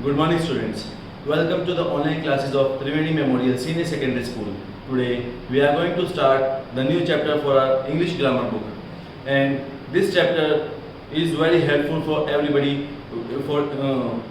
Good morning, students. Welcome to the online classes of Triveni Memorial Senior Secondary School. Today we are going to start the new chapter for our English grammar book, and this chapter is very helpful for everybody for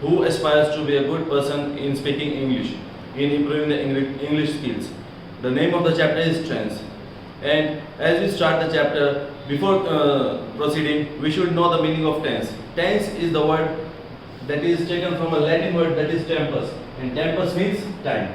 who aspires to be a good person in speaking English, in improving the English skills. The name of the chapter is tense, and as we start the chapter, before proceeding, we should know the meaning of tense. Tense is the word that is taken from a Latin word that is tempus, and tempus means time.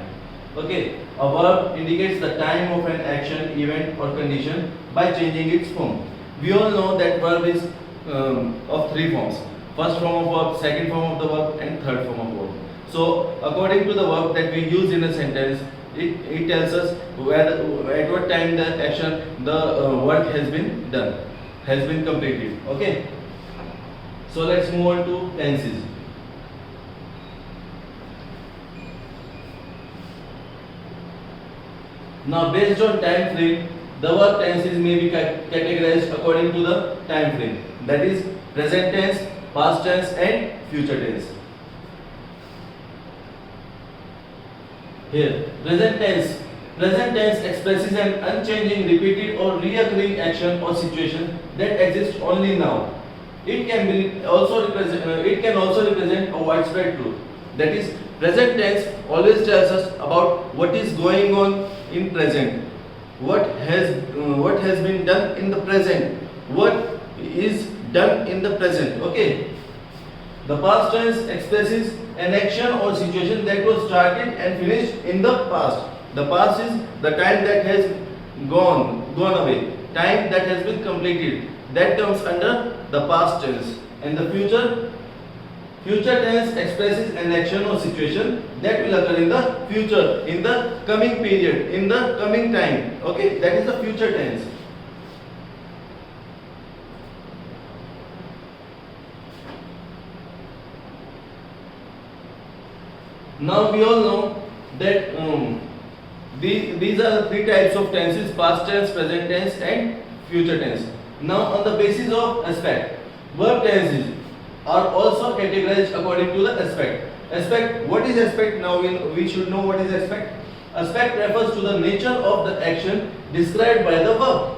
Okay, a verb indicates the time of an action, event, or condition by changing its form. We all know that verb is of three forms: first form of verb, second form of the verb, and third form of verb. So, according to the verb that we use in a sentence, it tells us at what time the action, the work has been done, has been completed. Okay. So let's move on to tenses. Now, based on time frame, the verb tenses may be categorized according to the time frame. That is present tense, past tense, and future tense. Here, present tense. Present tense expresses an unchanging, repeated, or recurring action or situation that exists only now. It can also represent a widespread truth. That is, present tense always tells us about what is going on in present, what has been done in the present, what is done in the present. Okay. The past tense expresses an action or situation that was started and finished in the past. The past is the time that has gone away, time that has been completed. That comes under the past tense. And the future tense expresses an action or situation that will occur in the future, in the coming period, in the coming time. Okay, that is the future tense. Now we all know that these are the three types of tenses: past tense, present tense, and future tense. Now, on the basis of aspect, verb tenses are also categorized according to the aspect. Aspect, what is aspect? Now we should know what is aspect. Aspect refers to the nature of the action described by the verb.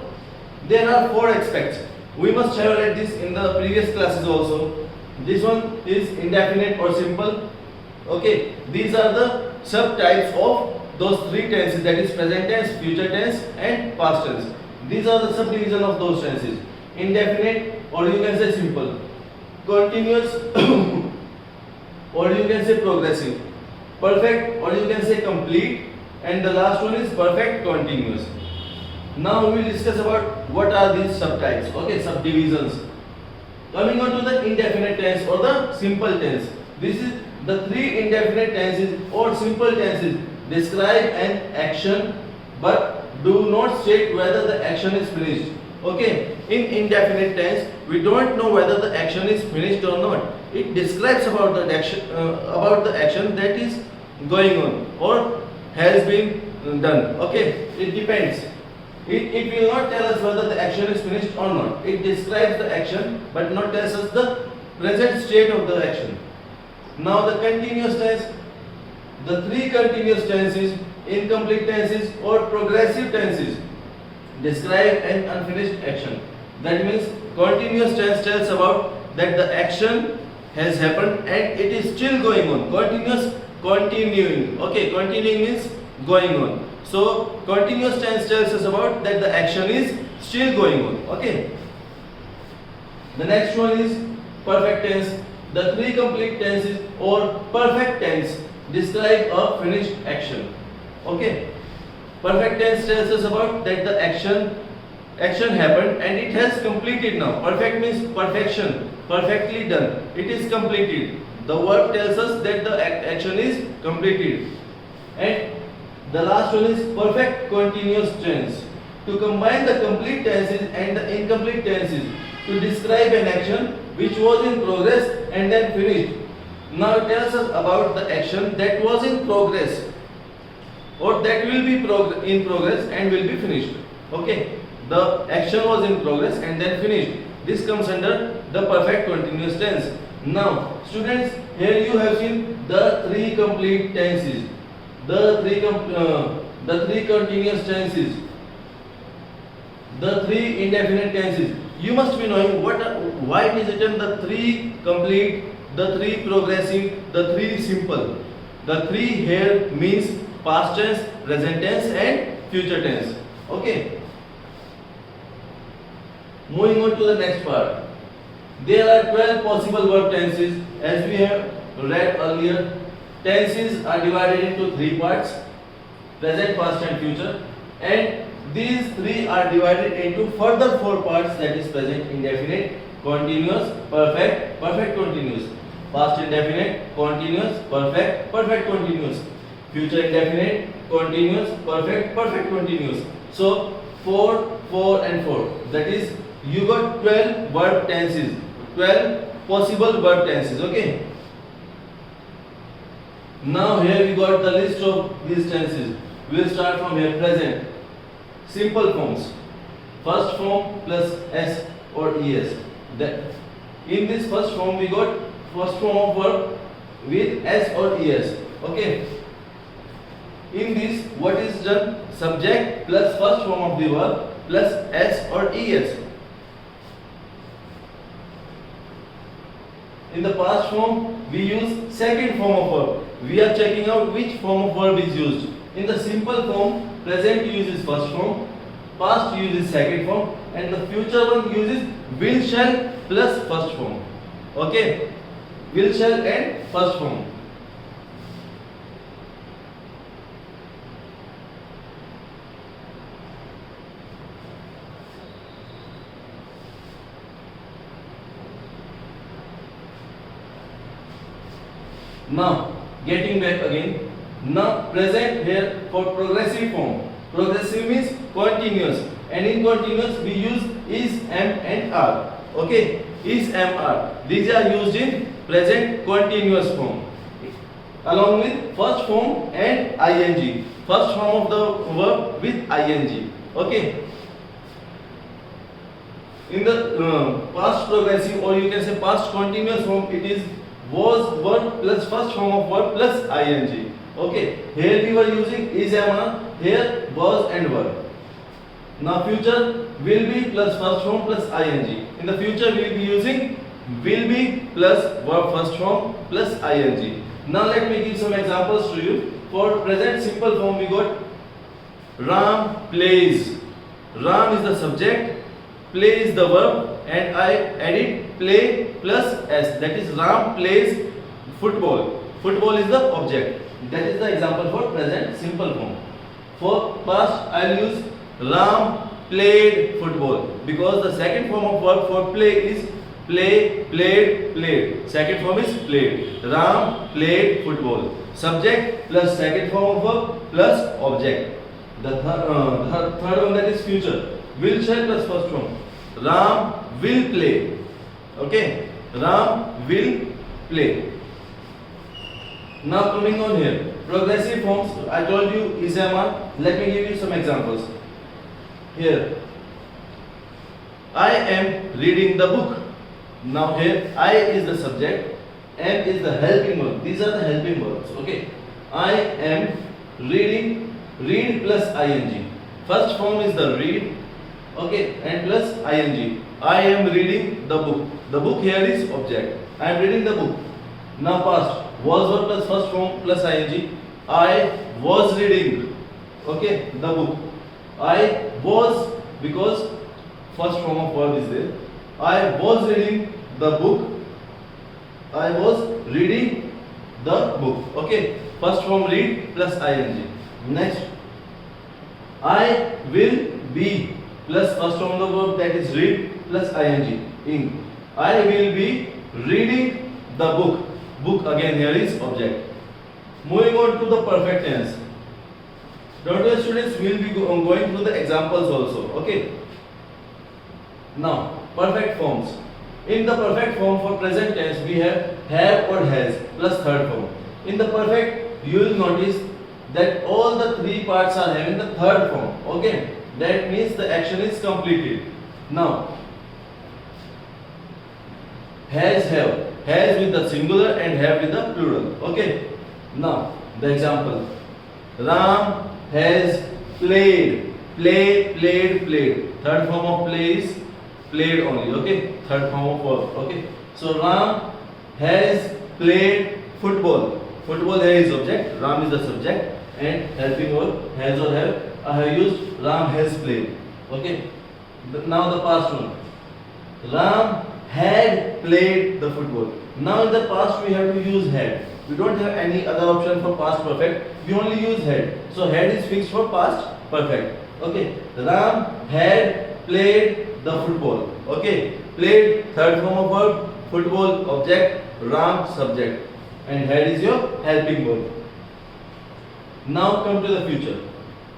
There are four aspects. We must have read this in the previous classes also. This one is indefinite or simple. Okay, these are the subtypes of those three tenses, that is present tense, future tense, and past tense. These are the subdivision of those tenses: indefinite, or you can say simple; continuous, or you can say progressive; perfect, or you can say complete; and the last one is perfect continuous. Now we will discuss about what are these subtypes. Okay, subdivisions. Coming on to the indefinite tense or the simple tense. This is the three indefinite tenses or simple tenses describe an action but do not state whether the action is finished. Okay, in indefinite tense we don't know whether the action is finished or not. It describes about the action that is going on or has been done. Okay, it depends. It will not tell us whether the action is finished or not. It describes the action but not tells us the present state of the action. Now the continuous tense, the three continuous tenses, incomplete tenses, or progressive tenses describe an unfinished action. That means continuous tense tells about that the action has happened and it is still going on. Continuing. Okay, continuing means going on. So continuous tense tells us about that the action is still going on. Okay. The next one is perfect tense. The three complete tenses or perfect tense describe a finished action. Okay. Perfect tense tells us about that the action happened and it has completed now. Perfect means perfection, perfectly done. It is completed. The verb tells us that the action is completed. And the last one is perfect continuous tense. To combine the complete tenses and the incomplete tenses to describe an action which was in progress and then finished. Now it tells us about the action that was in progress or that will be in progress and will be finished. Okay, the action was in progress and then finished. This comes under the perfect continuous tense. Now students, here you have seen the three complete tenses, the three continuous tenses, the three indefinite tenses. You must be knowing why it is written the three complete, the three progressive, the three simple. The three here means past tense, present tense and future tense. Okay. Moving on to the next part. There are 12 possible verb tenses. As we have read earlier, tenses are divided into three parts: present, past and future. And these three are divided into further four parts, that is present indefinite, continuous, perfect, perfect continuous, past indefinite, continuous, perfect, perfect continuous, future indefinite, continuous, perfect, perfect continuous. So 4, 4 and 4. That is, you got 12 verb tenses, 12 possible verb tenses. Okay. Now here we got the list of these tenses. We will start from here. Present. Simple forms. First form plus s or es. That in this first form we got first form of verb with s or es. Okay. In this, what is done? Subject plus first form of the verb plus s or es. In the past form, we use second form of verb. We are checking out which form of verb is used. In the simple form, present uses first form, past uses second form, and the future one uses will, shall plus first form. Okay, will, shall and first form. Now, getting back again. Now, present here for progressive form. Progressive means continuous, and in continuous we use is, am and are. Okay, is, am, are. These are used in present continuous form, along with first form and ing. First form of the verb with ing. Okay. In the past progressive, or you can say past continuous form, it is was, were plus first form of verb plus ing. Okay, here we were using is, am, are, here was and were. Now future will be plus first form plus ing. In the future we will be using will be plus verb first form plus ing. Now let me give some examples to you. For present simple form we got Ram plays. Ram is the subject, play is the verb, and I added play plus s. That is Ram plays football. Football is the object. That is the example for present simple form. For past I will use Ram played football, because the second form of verb for play is play, played, played. Second form is played. Ram played football. Subject plus second form of verb plus object. The third one, that is future. Will, shall plus first form. Ram will play. Okay. Ram will play. Now coming on here, progressive forms. I told you is, am, are. Let me give you some examples. Here, I am reading the book. Now here, I is the subject, am is the helping verb. These are the helping verbs. Okay. I am reading, read plus ing. First form is the read. Okay, and plus ing. I am reading the book. The book here is object. I am reading the book. Now past, was verb plus first form plus ing. I was reading, okay, the book. I was, because first form of verb is there. I was reading the book. I was reading the book. Okay, first form read plus ing. Next, I will be plus first form of the verb, that is read plus ing. I will be reading the book. Book again here is object. Moving on to the perfect tense. Don't worry students, we will be going through the examples also. Okay. Now, perfect forms. In the perfect form for present tense we have or has plus third form. In the perfect you will notice that all the three parts are having the third form. Okay. That means the action is completed. Now, has, have. has with the singular and have with the plural. Okay. Now the example. Ram has played. Played. Third form of play is played only. Okay. Third form of verb. Okay. So Ram has played football. Football here is object. Ram is the subject. And helping verb has or have. I have used Ram has played. Okay. Now the past one. Ram had played the football. Now in the past we have to use had. We don't have any other option for past perfect. We only use had. So had is fixed for past perfect. Okay. Ram had played the football. Okay. Played third form of verb. Football object. Ram subject. And had is your helping verb. Now come to the future.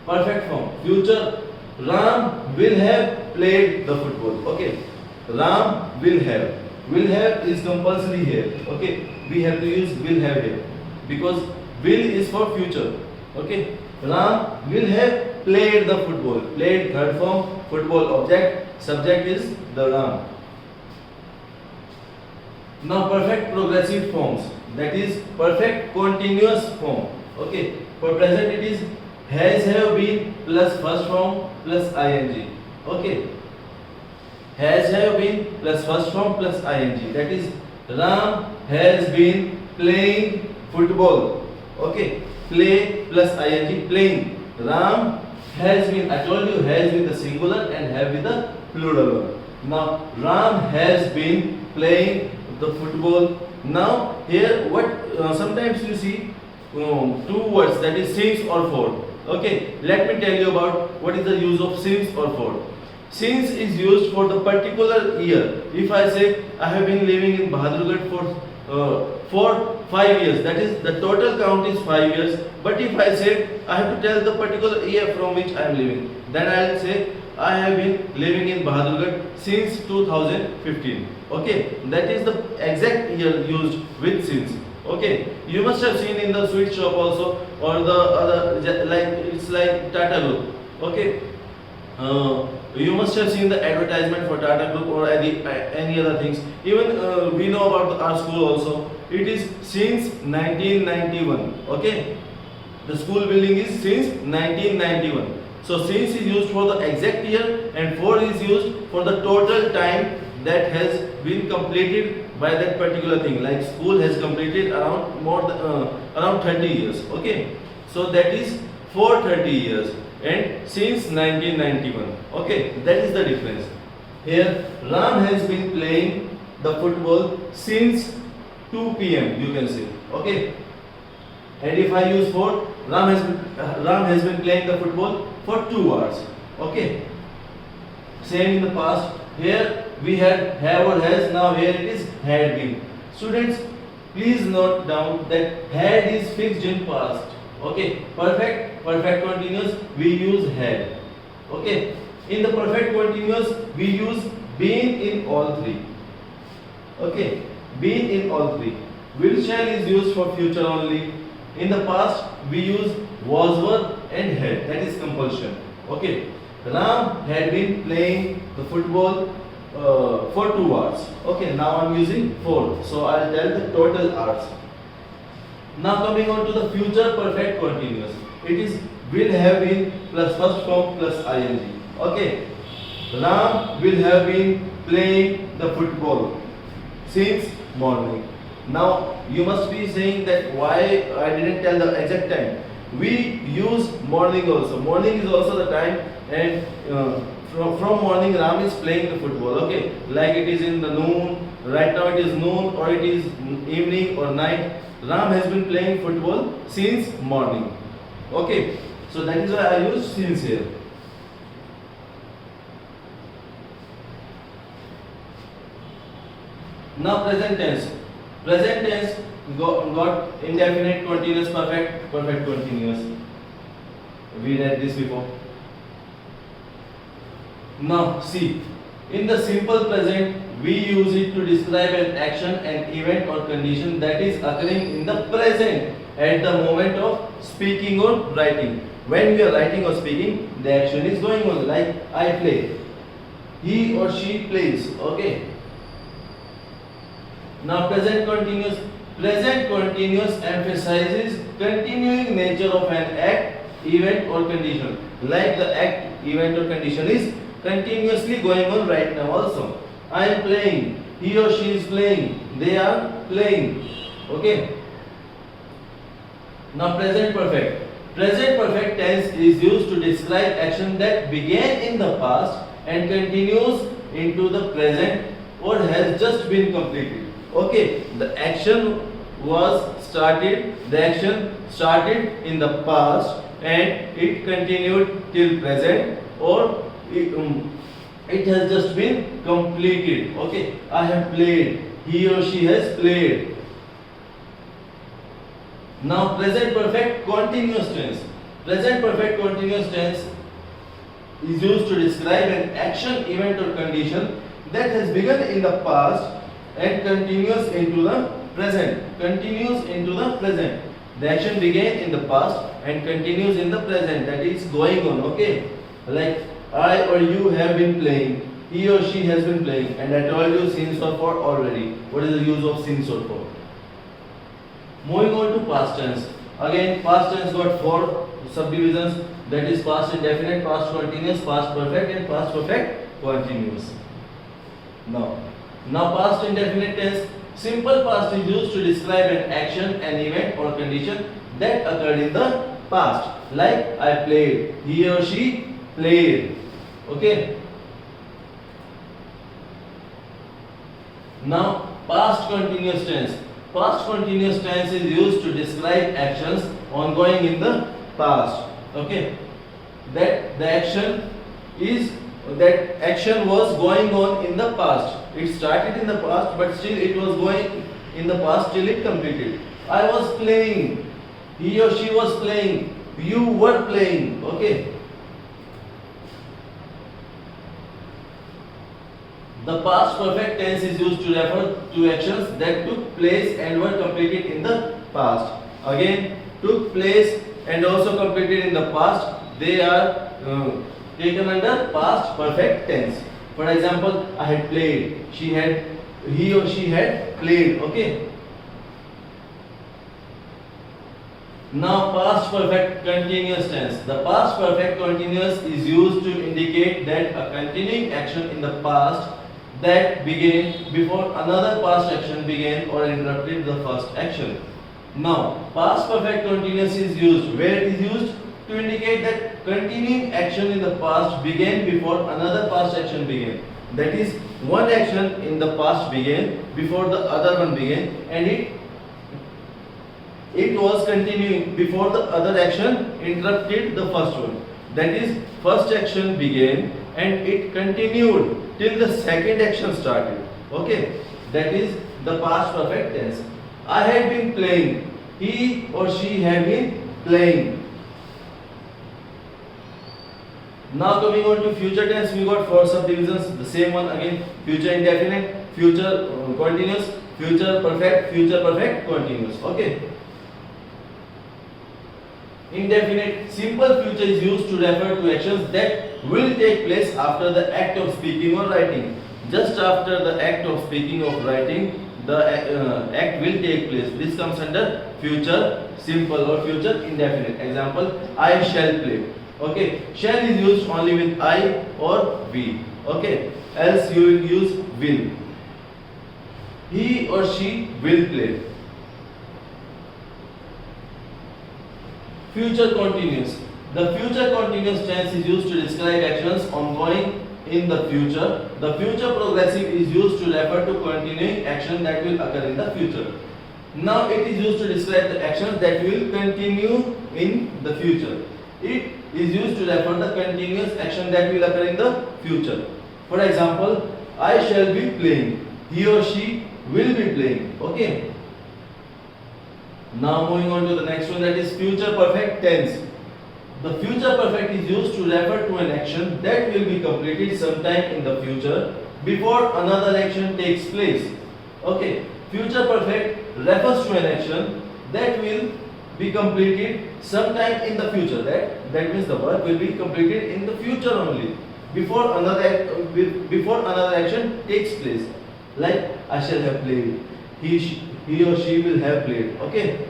Perfect form. Future. Ram will have played the football. Okay. Ram will have. Will have is compulsory here. Okay. We have to use will have here. Because will is for future. Okay. Ram will have played the football. Played third form. Football object. Subject is the Ram. Now perfect progressive forms. That is perfect continuous form. Okay. For present it is has have been plus first form plus ing. Okay. Has have been plus first form plus ing. That is Ram has been playing football. Okay. Play plus ing. Playing. Ram has been. I told you has with the singular and have with the plural. Now Ram has been playing the football. Now here what sometimes you see two words, that is since or for. Okay, let me tell you about what is the use of since or for. Since is used for the particular year. If I say I have been living in Bahadurgarh for 5 years, that is the total count is 5 years. But if I say I have to tell the particular year from which I am living, then I will say I have been living in Bahadurgarh since 2015. Okay, that is the exact year used with since. Okay, you must have seen in the sweet shop also, or the other, like it's like Tata Group. Okay, you must have seen the advertisement for Tata Group or any other things. Even we know about our school also. It is since 1991. Okay, the school building is since 1991. So since is used for the exact year and for is used for the total time that has been completed by that particular thing. Like school has completed around around 30 years. Okay, so that is for 30 years and since 1991. Okay, that is the difference. Here Ram has been playing the football since 2 p.m. you can say. Okay, and if I use for, Ram has been playing the football for 2 hours. Okay, same in the past. Here we had have or has. Now here it is had been. Students, please note down that had is fixed in past. Okay, perfect continuous we use had. Okay, in the perfect continuous we use been in all three. Okay, been in all three. Will shall is used for future only. In the past we use was, were and had. That is compulsion. Okay, Ram had been playing the football for 2 hours. Okay, now I am using 4. So I will tell the total hours. Now coming on to the future perfect continuous. It is will have been plus first form plus ing. Okay, Ram will have been playing the football since morning. Now you must be saying that why I didn't tell the exact time. We use morning also. Morning is also the time, and from morning Ram is playing the football. Okay, like it is in the noon. Right now it is noon or it is evening or night. Ram has been playing football since morning. Okay, so that is why I use since here. Now present tense. Present tense got indefinite, continuous, perfect, perfect continuous. We read this before. Now see, in the simple present we use it to describe an action, an event or condition that is occurring in the present at the moment of speaking or writing. When we are writing or speaking, the action is going on. Like I play, he or she plays. Okay, Now present continuous. Present continuous emphasizes continuing nature of an act, event or condition. Like the act, event or condition is continuously going on right now also. I am playing. He or she is playing. They are playing. Okay. Now present perfect. Present perfect tense is used to describe action that began in the past and continues into the present or has just been completed. Okay, the action started in the past and it continued till present, or it has just been completed. Okay, I have played. He or she has played. Now present perfect continuous tense. Present perfect continuous tense is used to describe an action, event or condition that has begun in the past and continues into the present. Continues into the present. The action began in the past and continues in the present. That is going on. Okay. Like I or you have been playing. He or she has been playing. And I told you since or for already. What is the use of since or for? Moving on to past tense. Again, past tense got four subdivisions. That is past indefinite, past continuous, past perfect and past perfect continuous. Now past indefinite tense. Simple past is used to describe an action, an event or condition that occurred in the past. Like I played, he or she played. Okay. Now past continuous tense. Past continuous tense is used to describe actions ongoing in the past. Okay. That action was going on in the past. It started in the past, but still it was going in the past till it completed. I was playing. He or she was playing. You were playing. Okay. The past perfect tense is used to refer to actions that took place and were completed in the past. Again, took place and also completed in the past. They are taken under past perfect tense. For example, I had played. He or she had played. Okay. Now past perfect continuous tense. The past perfect continuous is used to indicate that a continuing action in the past that began before another past action began or interrupted the first action. Now past perfect continuous is used where it is used to indicate that continuing action in the past began before another past action began. That is, one action in the past began before the other one began, and it was continuing before the other action interrupted the first one. That is, first action began and it continued till the second action started. Okay, that is the past perfect tense. I had been playing. He or she had been playing. Now coming on to future tense, we got four subdivisions. The same one again: future indefinite, future continuous, future perfect, continuous. Okay. Indefinite, simple future is used to refer to actions that will take place after the act of speaking or writing. Just after the act of speaking or writing, the act will take place. This comes under future simple or future indefinite. Example: I shall play. Okay, shall is used only with I or we. Okay, else you will use will. He or she will play. Future continuous. The future continuous tense is used to describe actions ongoing in the future. The future progressive is used to refer to continuing action that will occur in the future. Now it is used to describe the actions that will continue in the future. It is used to refer the continuous action that will occur in the future. For example, I shall be playing. He or she will be playing. Okay. Now moving on to the next one, that is future perfect tense. The future perfect is used to refer to an action that will be completed sometime in the future before another action takes place. Okay, future perfect refers to an action that will be completed sometime in the future. That means the work will be completed in the future only before another action takes place. Like I shall have played. he or she will have played. Okay.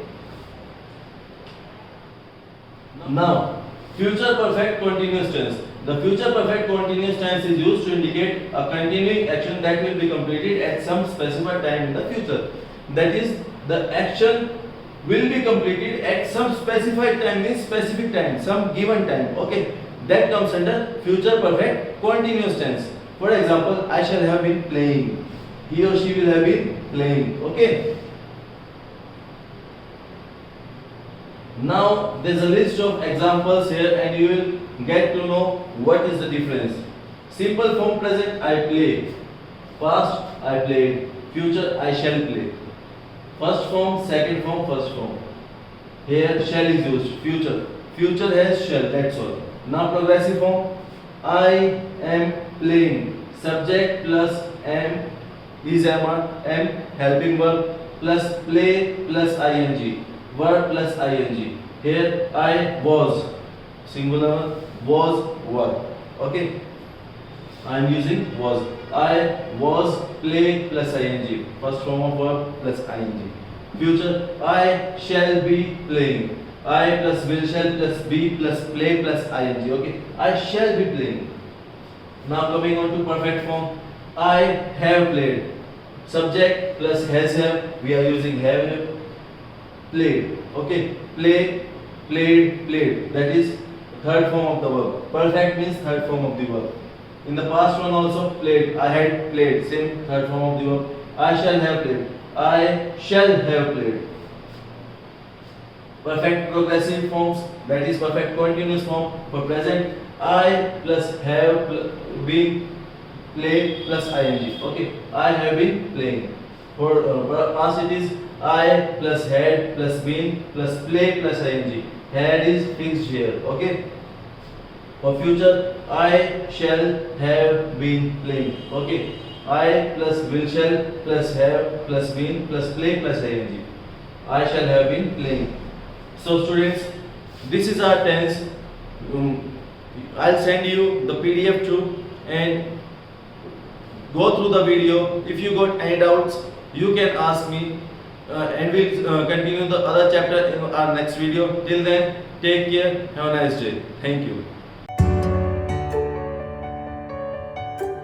Now, future perfect continuous tense. The future perfect continuous tense is used to indicate a continuing action that will be completed at some specified time in the future. That is, the action will be completed at some specified time, means specific time, some given time. Okay, that comes under future perfect continuous tense. For example, I shall have been playing. He or she will have been playing. Okay. Now there's a list of examples here and you will get to know what is the difference. Simple form present, I play. Past, I played. Future, I shall play. First form, second form, first form. Here shall is used. Future. Future has shall, that's all. Now progressive form, I am playing. Subject plus am is am helping verb plus play plus ing. Verb plus ing. Here I was singular, was verb. Okay, I am using was. I was play plus ing. First form of verb plus ing. Future, I shall be playing. I plus will shall plus be plus play plus ing. Okay, I shall be playing. Now coming on to perfect form, I have played. Subject plus has have. We are using have. Played. Okay, play, played, played. That is third form of the verb. Perfect means third form of the verb. In the past one also played. I had played. Same third form of the verb. I shall have played. I shall have played. Perfect progressive forms. That is perfect continuous form. For present, I plus have been play plus ing. Okay, I have been playing. For past it is I plus had plus been plus play plus ing. Had is fixed here. Okay. For future, I shall have been playing. Okay. I plus will shall plus have plus been plus play plus ing. I shall have been playing. So students, this is our tense. I'll send you the PDF too and go through the video. If you got any doubts, you can ask me. And we'll continue the other chapter in our next video. Till then, take care. Have a nice day. Thank you.